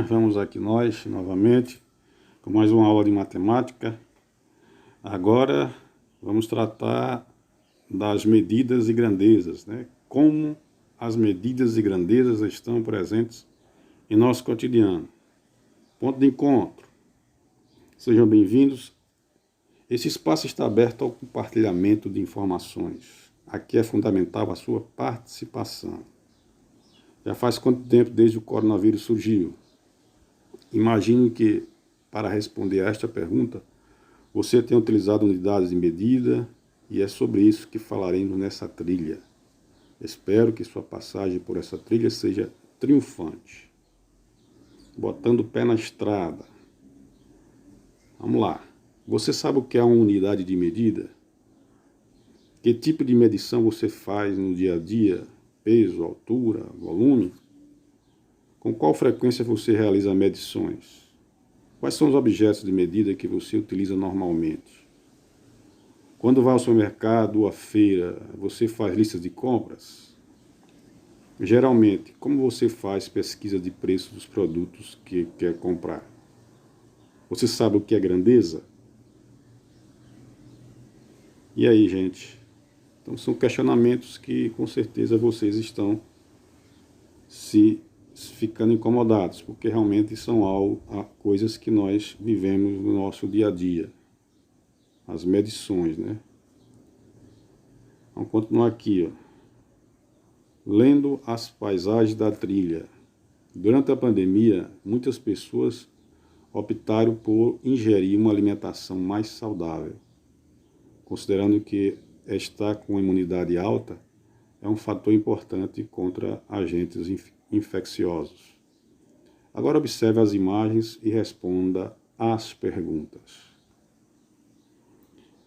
Vamos aqui nós, novamente, com mais uma aula de matemática. Agora, vamos tratar das medidas e grandezas, né? Como as medidas e grandezas estão presentes em nosso cotidiano. Ponto de encontro. Sejam bem-vindos. Esse espaço está aberto ao compartilhamento de informações. Aqui é fundamental a sua participação. Já faz quanto tempo desde o coronavírus surgiu? Imagino que, para responder a esta pergunta, você tenha utilizado unidades de medida e é sobre isso que falaremos nessa trilha. Espero que sua passagem por essa trilha seja triunfante. Botando o pé na estrada. Vamos lá. Você sabe o que é uma unidade de medida? Que tipo de medição você faz no dia a dia? Peso, altura, volume? Com qual frequência você realiza medições? Quais são os objetos de medida que você utiliza normalmente? Quando vai ao supermercado ou à feira, você faz listas de compras? Geralmente, como você faz pesquisa de preço dos produtos que quer comprar? Você sabe o que é grandeza? E aí, gente? Então, são questionamentos que, com certeza, vocês estão ficando incomodados, porque realmente são coisas que nós vivemos no nosso dia a dia. As medições, né? Vamos continuar aqui, ó. Lendo as paisagens da trilha. Durante a pandemia, muitas pessoas optaram por ingerir uma alimentação mais saudável, considerando que estar com a imunidade alta é um fator importante contra agentes infecciosos. Agora observe as imagens e responda às perguntas.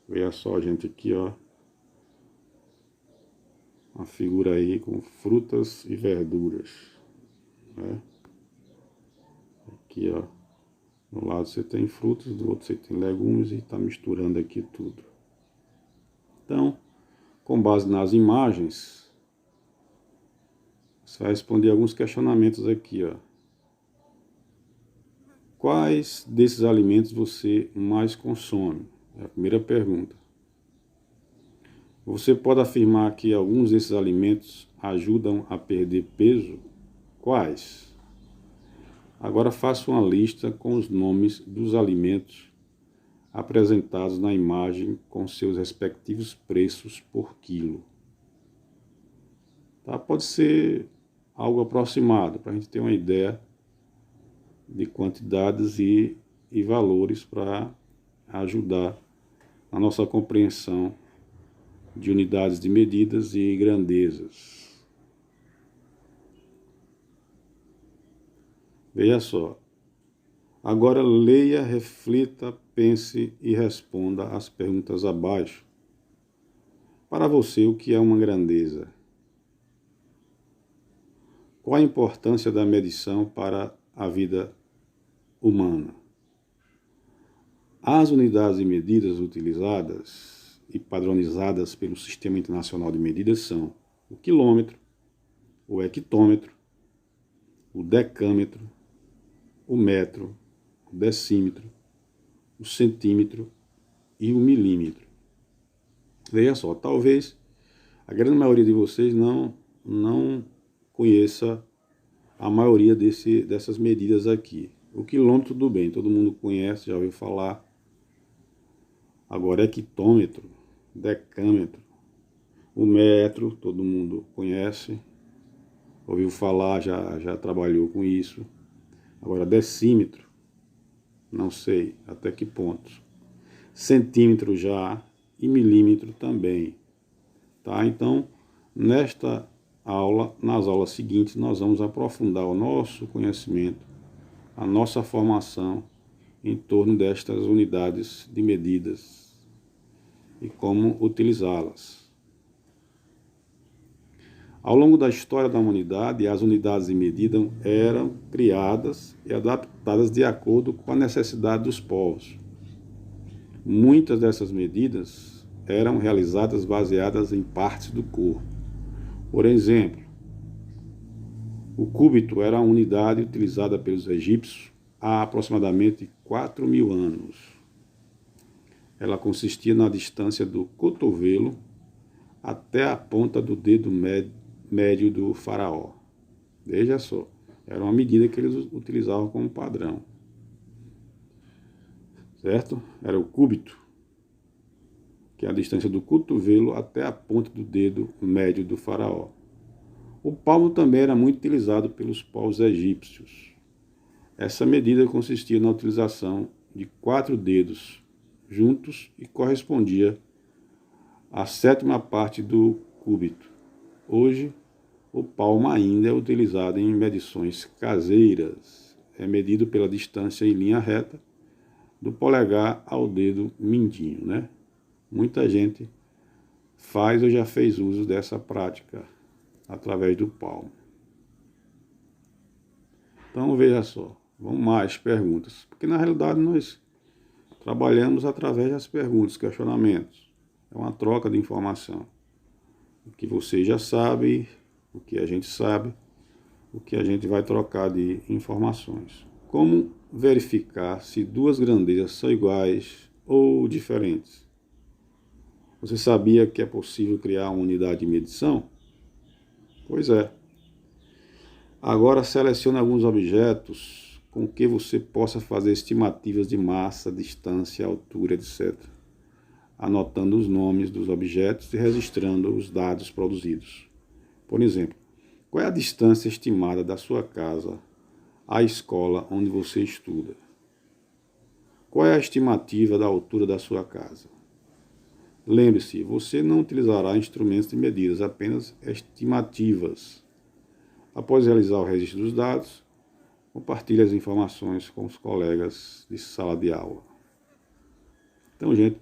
Veja só, gente, aqui, ó, uma figura aí com frutas e verduras, né? Aqui, ó, do lado você tem frutas, do outro você tem legumes e está misturando aqui tudo. Então, com base nas imagens, você vai responder alguns questionamentos aqui, ó. Quais desses alimentos você mais consome? É a primeira pergunta. Você pode afirmar que alguns desses alimentos ajudam a perder peso? Quais? Agora faça uma lista com os nomes dos alimentos apresentados na imagem com seus respectivos preços por quilo. Tá? Pode ser algo aproximado, para a gente ter uma ideia de quantidades e valores para ajudar na nossa compreensão de unidades de medidas e grandezas. Veja só. Agora leia, reflita, pense e responda as perguntas abaixo. Para você, o que é uma grandeza? Qual a importância da medição para a vida humana? As unidades de medidas utilizadas e padronizadas pelo Sistema Internacional de Medidas são o quilômetro, o hectômetro, o decâmetro, o metro, o decímetro, o centímetro e o milímetro. Veja só, talvez a grande maioria de vocês não conheça a maioria dessas medidas aqui. O quilômetro, tudo bem, todo mundo conhece, já ouviu falar. Agora, hectômetro, decâmetro, o metro, todo mundo conhece, ouviu falar, já trabalhou com isso. Agora, decímetro, não sei até que ponto. Centímetro já e milímetro também. Tá? Então, nesta aula, nas aulas seguintes, nós vamos aprofundar o nosso conhecimento, a nossa formação em torno destas unidades de medidas e como utilizá-las. Ao longo da história da humanidade, as unidades de medida eram criadas e adaptadas de acordo com a necessidade dos povos. Muitas dessas medidas eram realizadas baseadas em partes do corpo. Por exemplo, O cúbito era a unidade utilizada pelos egípcios há aproximadamente 4.000 anos. Ela consistia na distância do cotovelo até a ponta do dedo médio do faraó. Veja só, era uma medida que eles utilizavam como padrão. Certo? Era o cúbito, que é a distância do cotovelo até a ponta do dedo médio do faraó. O palmo também era muito utilizado pelos povos egípcios. Essa medida consistia na utilização de 4 dedos juntos e correspondia à 7ª parte do cúbito. Hoje, o palmo ainda é utilizado em medições caseiras. É medido pela distância em linha reta do polegar ao dedo mindinho, né? Muita gente faz ou já fez uso dessa prática através do palmo. Então veja só, vamos mais perguntas, porque na realidade nós trabalhamos através das perguntas, questionamentos. É uma troca de informação. O que você já sabe, o que a gente sabe, o que a gente vai trocar de informações. Como verificar se 2 grandezas são iguais ou diferentes? Você sabia que é possível criar uma unidade de medição? Pois é. Agora selecione alguns objetos com que você possa fazer estimativas de massa, distância, altura, etc., anotando os nomes dos objetos e registrando os dados produzidos. Por exemplo, qual é a distância estimada da sua casa à escola onde você estuda? Qual é a estimativa da altura da sua casa? Lembre-se, você não utilizará instrumentos de medidas, apenas estimativas. Após realizar o registro dos dados, compartilhe as informações com os colegas de sala de aula. Então, gente,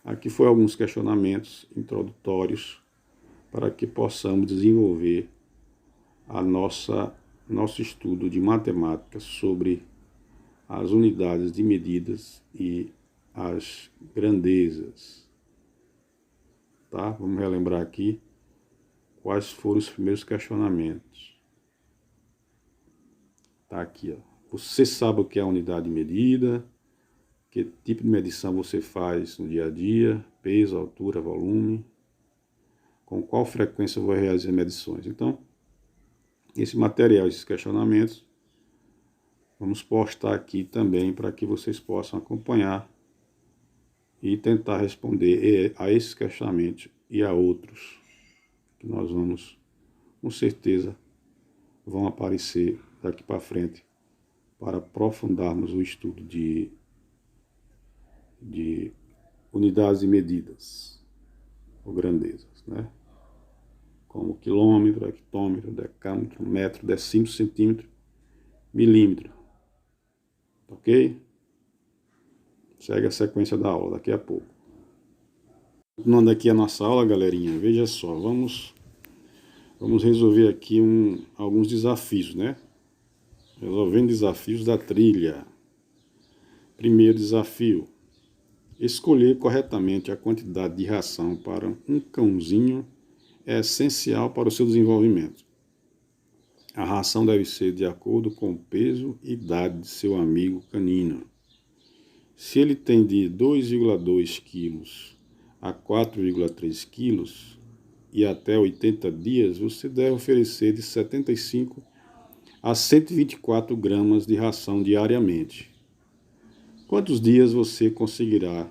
aqui foram alguns questionamentos introdutórios para que possamos desenvolver nosso estudo de matemática sobre as unidades de medidas e as grandezas. Tá? Vamos relembrar aqui quais foram os primeiros questionamentos. Tá aqui, ó. Você sabe o que é a unidade de medida? Que tipo de medição você faz no dia a dia? Peso, altura, volume? Com qual frequência eu vou realizar medições? Então, esse material, esses questionamentos, vamos postar aqui também para que vocês possam acompanhar e tentar responder a esses questionamentos e a outros que nós vamos, com certeza, vão aparecer daqui para frente para aprofundarmos o estudo de unidades e medidas ou grandezas, né? Como quilômetro, hectômetro, decâmetro, metro, decímetro, centímetro, milímetro. Ok? Segue a sequência da aula daqui a pouco. Continuando aqui a nossa aula, galerinha, veja só, vamos resolver aqui alguns desafios, né? Resolvendo desafios da trilha. Primeiro desafio: escolher corretamente a quantidade de ração para um cãozinho é essencial para o seu desenvolvimento. A ração deve ser de acordo com o peso e idade de seu amigo canino. Se ele tem de 2,2 kg a 4,3 kg e até 80 dias, você deve oferecer de 75 a 124 gramas de ração diariamente. Quantos dias você conseguiria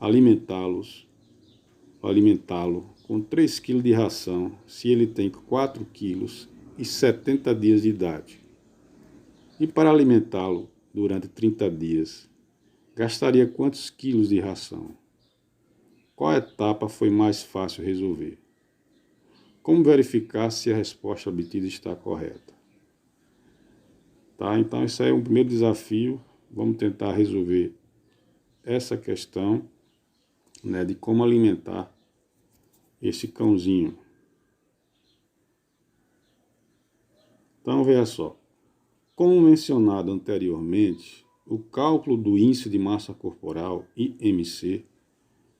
alimentá-lo com 3 kg de ração se ele tem 4 kg e 70 dias de idade? E para alimentá-lo durante 30 dias, gastaria quantos quilos de ração? Qual etapa foi mais fácil resolver? Como verificar se a resposta obtida está correta? Tá? Então, esse aí é um primeiro desafio. Vamos tentar resolver essa questão, né, de como alimentar esse cãozinho. Então, veja só. Como mencionado anteriormente, o cálculo do índice de massa corporal, IMC,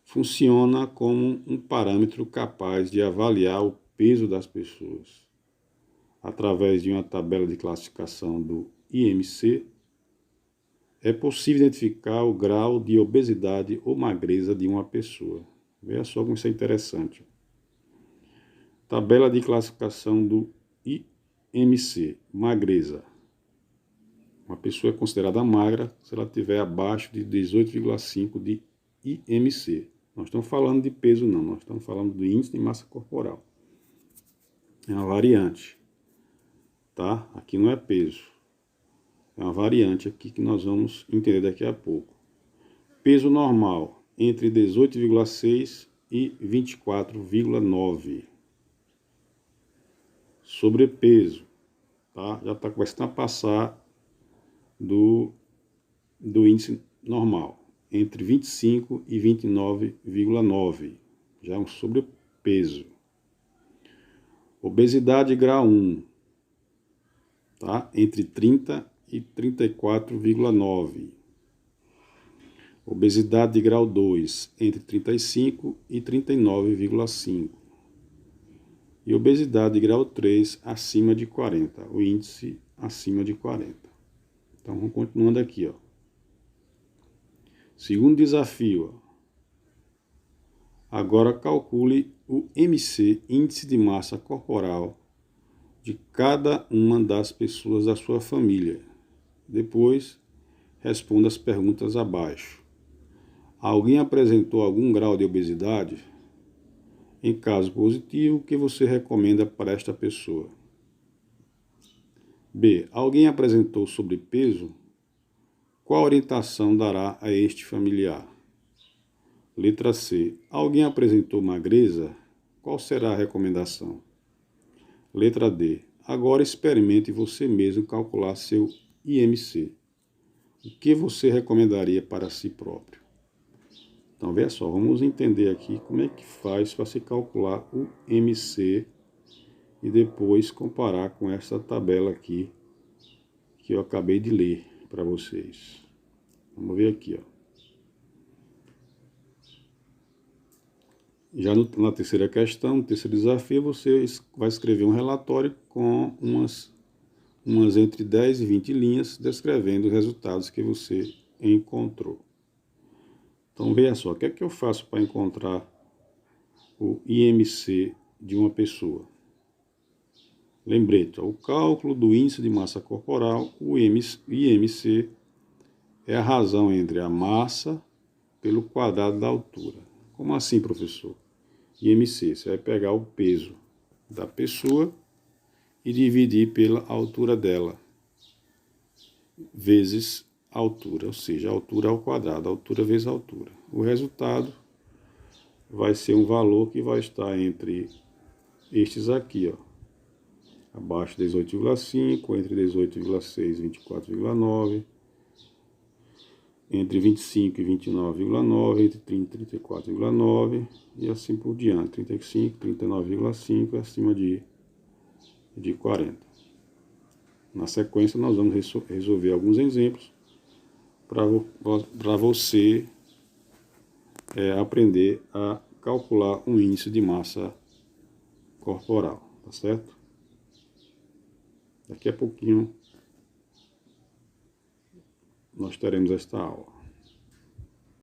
funciona como um parâmetro capaz de avaliar o peso das pessoas. através de uma tabela de classificação do IMC, é possível identificar o grau de obesidade ou magreza de uma pessoa. Veja só como isso é interessante. Tabela de classificação do IMC, magreza. Uma pessoa é considerada magra se ela estiver abaixo de 18,5 de IMC. Nós estamos falando de peso não, nós estamos falando do índice de massa corporal. É uma variante, tá? Aqui não é peso. É uma variante aqui que nós vamos entender daqui a pouco. Peso normal, entre 18,6 e 24,9. Sobrepeso, tá? Já está começando a passar do índice normal, entre 25 e 29,9. Já é um sobrepeso. Obesidade grau 1, tá? Entre 30 e 34,9. Obesidade de grau 2, entre 35 e 39,5. E obesidade de grau 3, acima de 40. O índice acima de 40. Então, vamos continuando aqui, ó. Segundo desafio, ó. Agora calcule o MC, índice de massa corporal, de cada uma das pessoas da sua família. Depois, responda as perguntas abaixo. Alguém apresentou algum grau de obesidade? Em caso positivo, o que você recomenda para esta pessoa? B. Alguém apresentou sobrepeso? Qual orientação dará a este familiar? Letra C. Alguém apresentou magreza? Qual será a recomendação? Letra D. Agora experimente você mesmo calcular seu IMC. O que você recomendaria para si próprio? Então, veja só, vamos entender aqui como é que faz para se calcular o IMC e depois comparar com essa tabela aqui que eu acabei de ler para vocês. Vamos ver aqui, ó. Já na terceira questão, no terceiro desafio, você vai escrever um relatório com umas entre 10 e 20 linhas descrevendo os resultados que você encontrou. Então, veja só, o que é que eu faço para encontrar o IMC de uma pessoa? Lembrete, o cálculo do índice de massa corporal, o IMC, é a razão entre a massa pelo quadrado da altura. Como assim, professor? IMC, você vai pegar o peso da pessoa e dividir pela altura dela, vezes a altura, ou seja, a altura ao quadrado, a altura vezes a altura. O resultado vai ser um valor que vai estar entre estes aqui, ó, abaixo de 18,5, entre 18,6 e 24,9, entre 25 e 29,9, entre 30 e 34,9 e assim por diante, 35, 39,5 acima de 40. Na sequência, nós vamos resolver alguns exemplos para você aprender a calcular um índice de massa corporal, tá certo? Daqui a pouquinho nós teremos esta aula.